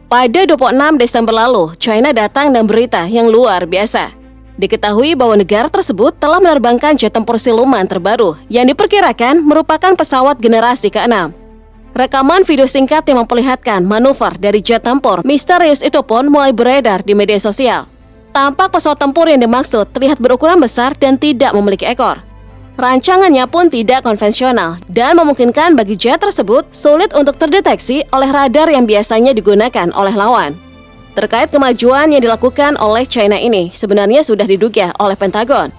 Pada 26 Desember lalu, China datang dengan berita yang luar biasa. Diketahui bahwa negara tersebut telah menerbangkan jet tempur siluman terbaru yang diperkirakan merupakan pesawat generasi ke-6. Rekaman video singkat yang memperlihatkan manuver dari jet tempur misterius itu pun mulai beredar di media sosial. Tampak pesawat tempur yang dimaksud terlihat berukuran besar dan tidak memiliki ekor. Rancangannya pun tidak konvensional dan memungkinkan bagi jet tersebut sulit untuk terdeteksi oleh radar yang biasanya digunakan oleh lawan. Terkait kemajuan yang dilakukan oleh China ini sebenarnya sudah diduga oleh Pentagon.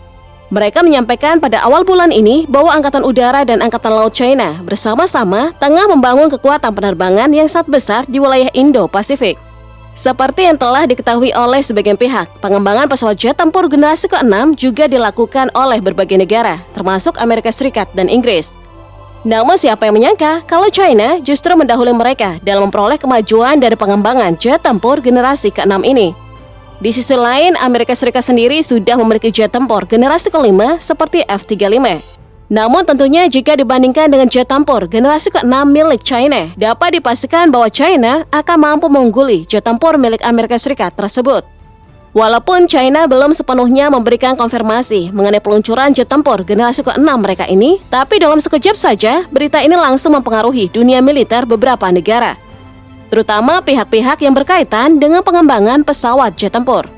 Mereka menyampaikan pada awal bulan ini bahwa Angkatan Udara dan Angkatan Laut China bersama-sama tengah membangun kekuatan penerbangan yang sangat besar di wilayah Indo-Pasifik. Seperti yang telah diketahui oleh sebagian pihak, pengembangan pesawat jet tempur generasi ke-6 juga dilakukan oleh berbagai negara, termasuk Amerika Serikat dan Inggris. Namun siapa yang menyangka kalau China justru mendahului mereka dalam memperoleh kemajuan dari pengembangan jet tempur generasi ke-6 ini. Di sisi lain, Amerika Serikat sendiri sudah memiliki jet tempur generasi ke-5 seperti F-35. Namun tentunya jika dibandingkan dengan jet tempur generasi ke-6 milik China, dapat dipastikan bahwa China akan mampu mengungguli jet tempur milik Amerika Serikat tersebut. Walaupun China belum sepenuhnya memberikan konfirmasi mengenai peluncuran jet tempur generasi ke-6 mereka ini, tapi dalam sekejap saja, berita ini langsung mempengaruhi dunia militer beberapa negara, terutama pihak-pihak yang berkaitan dengan pengembangan pesawat jet tempur.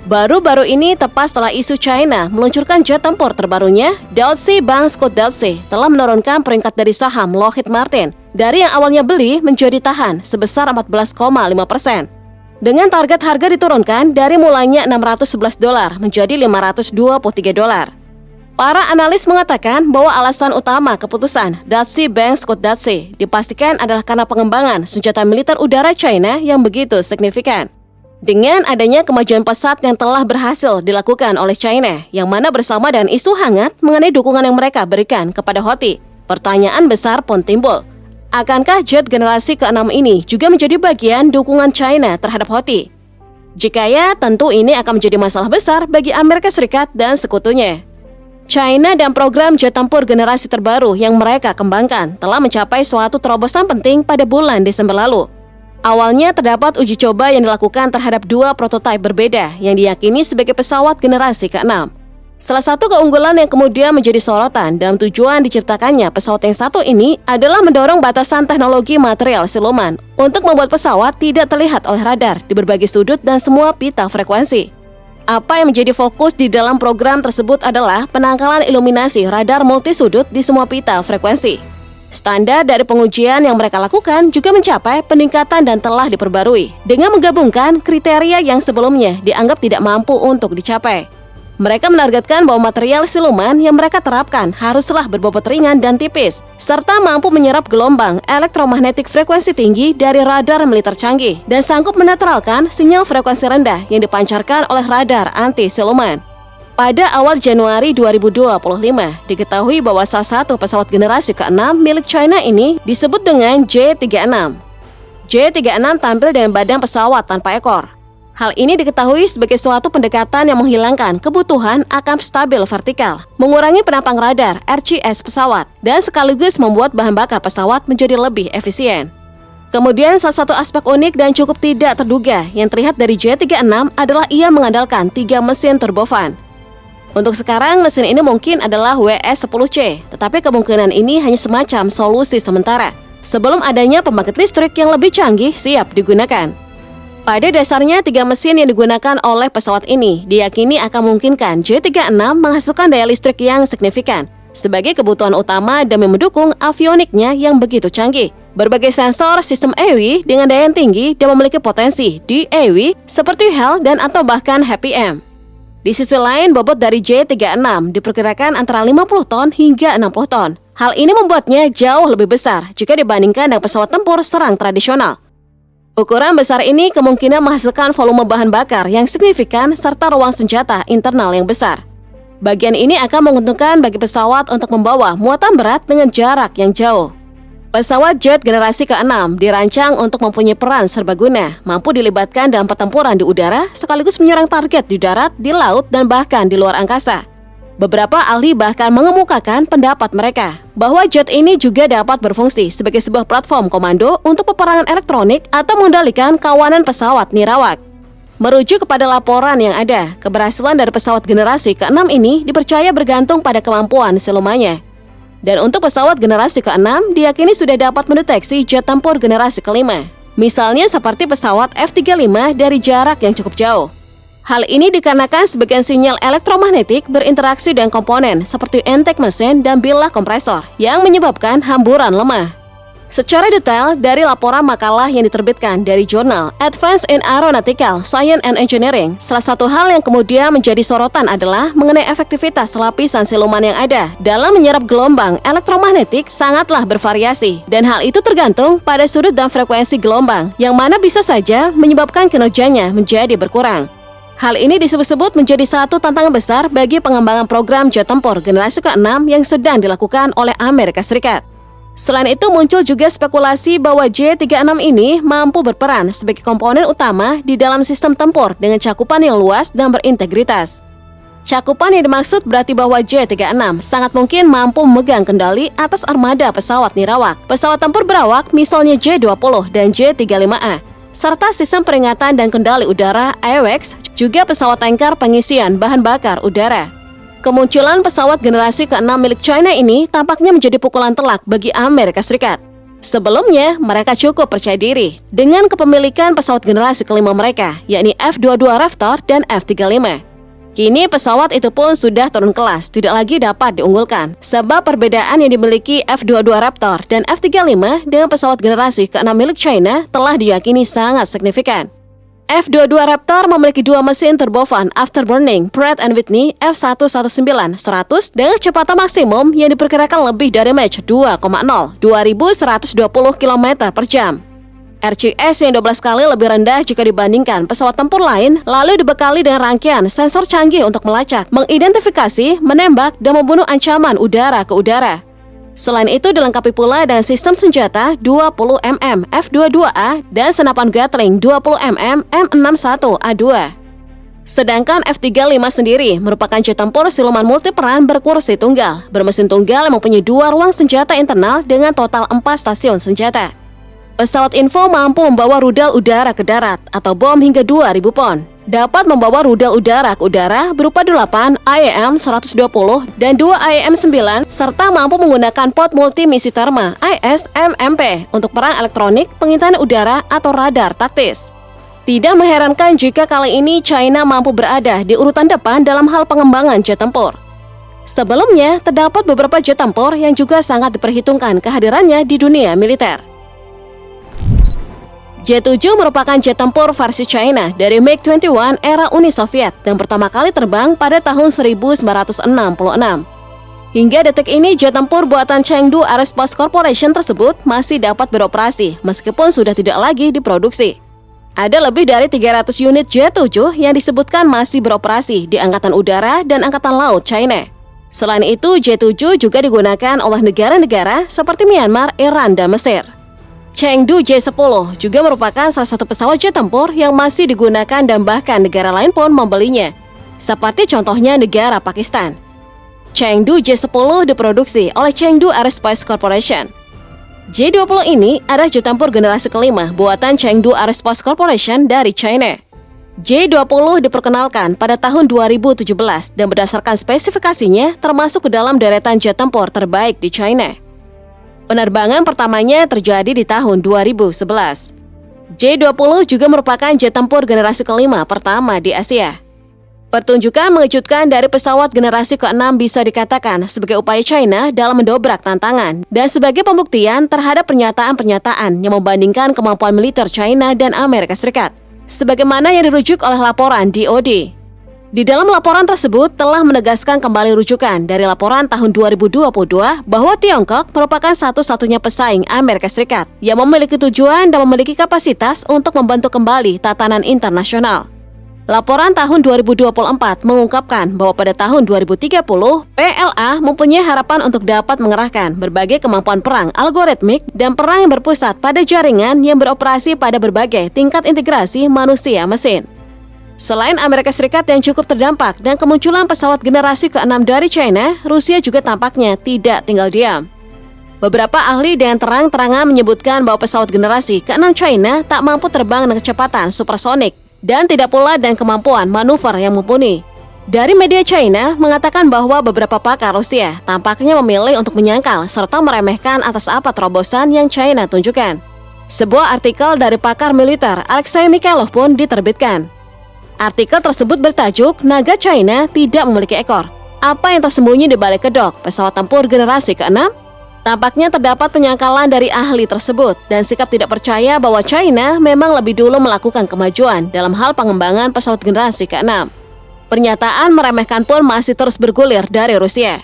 Baru-baru ini, tepat setelah isu China meluncurkan jet tempur terbarunya, Deutsche Bank Scott Deutsche telah menurunkan peringkat dari saham Lockheed Martin dari yang awalnya beli menjadi tahan sebesar 14,5%. Dengan target harga diturunkan dari mulanya $611 menjadi $523. Para analis mengatakan bahwa alasan utama keputusan Deutsche Bank Scott Deutsche dipastikan adalah karena pengembangan senjata militer udara China yang begitu signifikan. Dengan adanya kemajuan pesat yang telah berhasil dilakukan oleh China, yang mana bersama dengan isu hangat mengenai dukungan yang mereka berikan kepada Houthi, pertanyaan besar pun timbul. Akankah jet generasi ke-6 ini juga menjadi bagian dukungan China terhadap Houthi? Jika ya, tentu ini akan menjadi masalah besar bagi Amerika Serikat dan sekutunya. China dan program jet tempur generasi terbaru yang mereka kembangkan telah mencapai suatu terobosan penting pada bulan Desember lalu. Awalnya terdapat uji coba yang dilakukan terhadap dua prototipe berbeda yang diyakini sebagai pesawat generasi ke-6. Salah satu keunggulan yang kemudian menjadi sorotan dalam tujuan diciptakannya pesawat yang satu ini adalah mendorong batasan teknologi material siluman untuk membuat pesawat tidak terlihat oleh radar di berbagai sudut dan semua pita frekuensi. Apa yang menjadi fokus di dalam program tersebut adalah penangkalan iluminasi radar multisudut di semua pita frekuensi. Standar dari pengujian yang mereka lakukan juga mencapai peningkatan dan telah diperbarui dengan menggabungkan kriteria yang sebelumnya dianggap tidak mampu untuk dicapai. Mereka menargetkan bahwa material siluman yang mereka terapkan haruslah berbobot ringan dan tipis, serta mampu menyerap gelombang elektromagnetik frekuensi tinggi dari radar militer canggih dan sanggup menetralkan sinyal frekuensi rendah yang dipancarkan oleh radar anti-siluman. Pada awal Januari 2025, diketahui bahwa salah satu pesawat generasi ke-6 milik China ini disebut dengan J-36. J-36 tampil dengan badan pesawat tanpa ekor. Hal ini diketahui sebagai suatu pendekatan yang menghilangkan kebutuhan akan stabil vertikal, mengurangi penampang radar RCS pesawat, dan sekaligus membuat bahan bakar pesawat menjadi lebih efisien. Kemudian salah satu aspek unik dan cukup tidak terduga yang terlihat dari J-36 adalah ia mengandalkan 3 mesin turbofan. Untuk sekarang, mesin ini mungkin adalah WS-10C, tetapi kemungkinan ini hanya semacam solusi sementara, sebelum adanya pembangkit listrik yang lebih canggih siap digunakan. Pada dasarnya, 3 mesin yang digunakan oleh pesawat ini diyakini akan memungkinkan J-36 menghasilkan daya listrik yang signifikan, sebagai kebutuhan utama demi mendukung avioniknya yang begitu canggih. Berbagai sensor sistem EW dengan daya yang tinggi dan memiliki potensi DAW seperti HAL dan atau bahkan HPM. Di sisi lain, bobot dari J-36 diperkirakan antara 50 ton hingga 60 ton. Hal ini membuatnya jauh lebih besar jika dibandingkan dengan pesawat tempur serang tradisional. Ukuran besar ini kemungkinan menghasilkan volume bahan bakar yang signifikan serta ruang senjata internal yang besar. Bagian ini akan menguntungkan bagi pesawat untuk membawa muatan berat dengan jarak yang jauh. Pesawat jet generasi ke-6 dirancang untuk mempunyai peran serbaguna, mampu dilibatkan dalam pertempuran di udara, sekaligus menyerang target di darat, di laut, dan bahkan di luar angkasa. Beberapa ahli bahkan mengemukakan pendapat mereka bahwa jet ini juga dapat berfungsi sebagai sebuah platform komando untuk peperangan elektronik atau mengendalikan kawanan pesawat nirawak. Merujuk kepada laporan yang ada, keberhasilan dari pesawat generasi ke-6 ini dipercaya bergantung pada kemampuan silumanya. Dan untuk pesawat generasi ke-6 diyakini sudah dapat mendeteksi jet tempur generasi ke-5. Misalnya seperti pesawat F-35 dari jarak yang cukup jauh. Hal ini dikarenakan sebagian sinyal elektromagnetik berinteraksi dengan komponen seperti intake mesin dan bilah kompresor yang menyebabkan hamburan lemah. Secara detail dari laporan makalah yang diterbitkan dari jurnal Advance in Aeronautical Science and Engineering, salah satu hal yang kemudian menjadi sorotan adalah mengenai efektivitas lapisan siluman yang ada dalam menyerap gelombang elektromagnetik sangatlah bervariasi, dan hal itu tergantung pada sudut dan frekuensi gelombang yang mana bisa saja menyebabkan kinerjanya menjadi berkurang. Hal ini disebut-sebut menjadi satu tantangan besar bagi pengembangan program jet tempur generasi ke-6 yang sedang dilakukan oleh Amerika Serikat. Selain itu muncul juga spekulasi bahwa J-36 ini mampu berperan sebagai komponen utama di dalam sistem tempur dengan cakupan yang luas dan berintegritas. Cakupan yang dimaksud berarti bahwa J-36 sangat mungkin mampu memegang kendali atas armada pesawat nirawak, pesawat tempur berawak misalnya J-20 dan J-35A, serta sistem peringatan dan kendali udara AWACS, juga pesawat tanker pengisian bahan bakar udara. Kemunculan pesawat generasi ke-6 milik China ini tampaknya menjadi pukulan telak bagi Amerika Serikat. Sebelumnya, mereka cukup percaya diri dengan kepemilikan pesawat generasi ke-5 mereka, yakni F-22 Raptor dan F-35. Kini pesawat itu pun sudah turun kelas, tidak lagi dapat diunggulkan, sebab perbedaan yang dimiliki F-22 Raptor dan F-35 dengan pesawat generasi ke-6 milik China telah diyakini sangat signifikan. F-22 Raptor memiliki dua mesin turbofan afterburning Pratt & Whitney F119-100 dengan kecepatan maksimum yang diperkirakan lebih dari Mach 2,0, 2120 km per jam. RCS yang 12 kali lebih rendah jika dibandingkan pesawat tempur lain, lalu dibekali dengan rangkaian sensor canggih untuk melacak, mengidentifikasi, menembak, dan membunuh ancaman udara ke udara. Selain itu dilengkapi pula dengan sistem senjata 20mm F-22A dan senapan Gatling 20mm M61A2. Sedangkan F-35 sendiri merupakan jet tempur siluman multiperan berkursi tunggal, bermesin tunggal yang mempunyai dua ruang senjata internal dengan total 4 stasiun senjata. Pesawat info mampu membawa rudal udara ke darat atau bom hingga 2.000 pon. Dapat membawa rudal udara ke udara berupa 8 IAM-120 dan 2 IAM-9 serta mampu menggunakan pod multimisi Therma ISMMP untuk perang elektronik, pengintaian udara atau radar taktis. Tidak mengherankan jika kali ini China mampu berada di urutan depan dalam hal pengembangan jet tempur. Sebelumnya, terdapat beberapa jet tempur yang juga sangat diperhitungkan kehadirannya di dunia militer. J-7 merupakan jet tempur versi China dari MiG-21 era Uni Soviet yang pertama kali terbang pada tahun 1966. Hingga detik ini, jet tempur buatan Chengdu Aerospace Corporation tersebut masih dapat beroperasi meskipun sudah tidak lagi diproduksi. Ada lebih dari 300 unit J-7 yang disebutkan masih beroperasi di Angkatan Udara dan Angkatan Laut China. Selain itu, J-7 juga digunakan oleh negara-negara seperti Myanmar, Iran, dan Mesir. Chengdu J-10 juga merupakan salah satu pesawat jet tempur yang masih digunakan dan bahkan negara lain pun membelinya, seperti contohnya negara Pakistan. Chengdu J-10 diproduksi oleh Chengdu Aerospace Corporation. J-20 ini adalah jet tempur generasi kelima buatan Chengdu Aerospace Corporation dari China. J-20 diperkenalkan pada tahun 2017 dan berdasarkan spesifikasinya termasuk ke dalam deretan jet tempur terbaik di China. Penerbangan pertamanya terjadi di tahun 2011. J-20 juga merupakan jet tempur generasi kelima pertama di Asia. Pertunjukan mengejutkan dari pesawat generasi ke-6 bisa dikatakan sebagai upaya China dalam mendobrak tantangan dan sebagai pembuktian terhadap pernyataan-pernyataan yang membandingkan kemampuan militer China dan Amerika Serikat, sebagaimana yang dirujuk oleh laporan DoD. Di dalam laporan tersebut telah menegaskan kembali rujukan dari laporan tahun 2022 bahwa Tiongkok merupakan satu-satunya pesaing Amerika Serikat yang memiliki tujuan dan memiliki kapasitas untuk membentuk kembali tatanan internasional. Laporan tahun 2024 mengungkapkan bahwa pada tahun 2030, PLA mempunyai harapan untuk dapat mengerahkan berbagai kemampuan perang algoritmik dan perang yang berpusat pada jaringan yang beroperasi pada berbagai tingkat integrasi manusia-mesin. Selain Amerika Serikat yang cukup terdampak dan kemunculan pesawat generasi ke-6 dari China, Rusia juga tampaknya tidak tinggal diam. Beberapa ahli dengan terang-terangan menyebutkan bahwa pesawat generasi ke-6 China tak mampu terbang dengan kecepatan supersonik dan tidak pula dengan kemampuan manuver yang mumpuni. Dari media China mengatakan bahwa beberapa pakar Rusia tampaknya memilih untuk menyangkal serta meremehkan atas apa terobosan yang China tunjukkan. Sebuah artikel dari pakar militer Alexei Mikhailov pun diterbitkan. Artikel tersebut bertajuk "Naga China Tidak Memiliki Ekor. Apa yang tersembunyi di balik kedok pesawat tempur generasi ke-6?" Tampaknya terdapat penyangkalan dari ahli tersebut dan sikap tidak percaya bahwa China memang lebih dulu melakukan kemajuan dalam hal pengembangan pesawat generasi ke-6. Pernyataan meremehkan pun masih terus bergulir dari Rusia.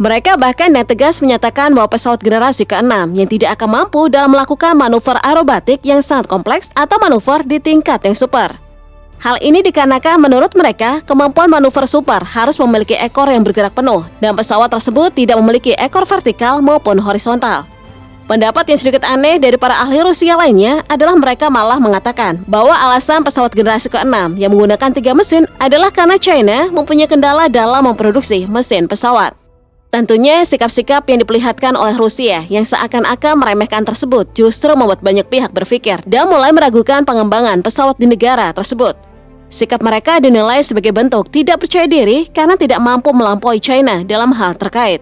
Mereka bahkan dengan tegas menyatakan bahwa pesawat generasi ke-6 yang tidak akan mampu dalam melakukan manuver aerobatik yang sangat kompleks atau manuver di tingkat yang super. Hal ini dikarenakan menurut mereka, kemampuan manuver super harus memiliki ekor yang bergerak penuh dan pesawat tersebut tidak memiliki ekor vertikal maupun horizontal. Pendapat yang sedikit aneh dari para ahli Rusia lainnya adalah mereka malah mengatakan bahwa alasan pesawat generasi ke-6 yang menggunakan 3 mesin adalah karena China mempunyai kendala dalam memproduksi mesin pesawat. Tentunya sikap-sikap yang diperlihatkan oleh Rusia yang seakan-akan meremehkan tersebut justru membuat banyak pihak berpikir dan mulai meragukan pengembangan pesawat di negara tersebut. Sikap mereka dinilai sebagai bentuk tidak percaya diri karena tidak mampu melampaui China dalam hal terkait.